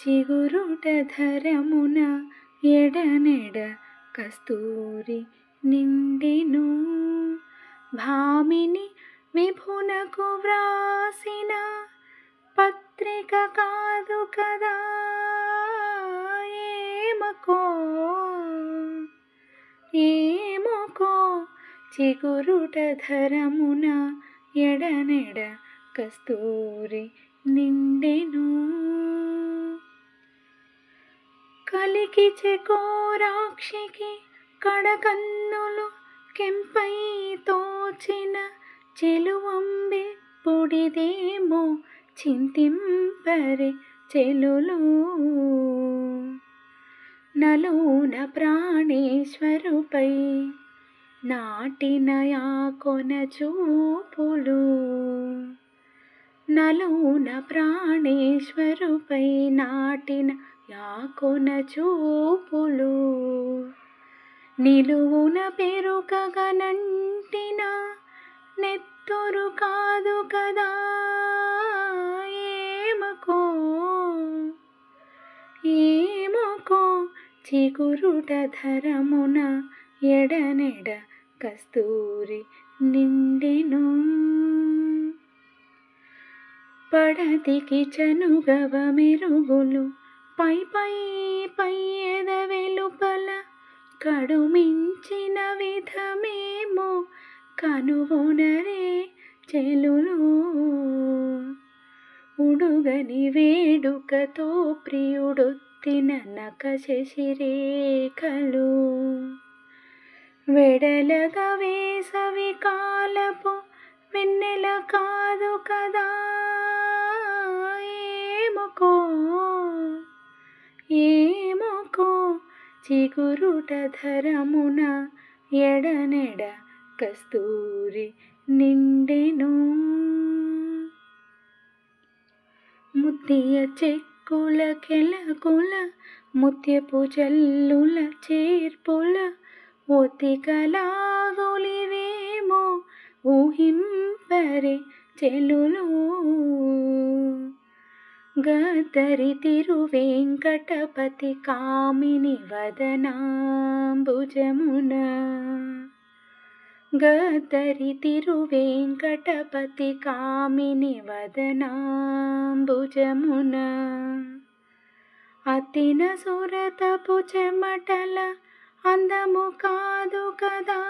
చిగురుటధరమున ఎడనెడ కస్తూరి నిండెను. భామిని విభునకు వ్రాసిన పత్రిక కాదు కదా, ఏమకో ఏమకో చిగురుటధరమున ఎడనెడ కస్తూరి నిండెను. కలికి చెకోరాక్షికి కడకన్నులు కెంపై తోచిన చెలువంబి పొడిదేమో చింతింపరే చెలులు. నలున ప్రాణేశ్వరుపై నాటిన యాకొన చూపులు. నలున ప్రాణేశ్వరుపై నాటిన యాకొన చూపులు. నిలువున పెరుకగనంటిన నెత్తురు కాదు కదా, ఏమకో ఏమకో చిగురుటధరమున ఎడనెడ కస్తూరి నిండెను. పడతికి చనుగవ మెరుగులు పై పై పై ఎద వెలుపల కడుమించిన విధమేమో కనుగొనరే చెలులు. ఉడుగని వేడుకతో ప్రియుడొత్తిన నక శశిరేఖలు. వెడలగా వేసవి కాలపు వెన్నెల కాదు కదా, ఏమకో ఏమకో చిగురుటధరమున ఎడనెడ కస్తూరి నిండెను. ముత్తియ చెక్కుల కెలకుల ముత్యపు జల్లుల చేర్పుల ఒతికలాగులివేమో ఊహింపరే చెలులు. గద్దరి తిరువేంకటపతి కామిని వదనాంబుజమున. గద్దరి తిరువేంకటపతి కామిని వదనాంబుజమున. అతిన సురతపు చెమటల అందము కాదు కదా,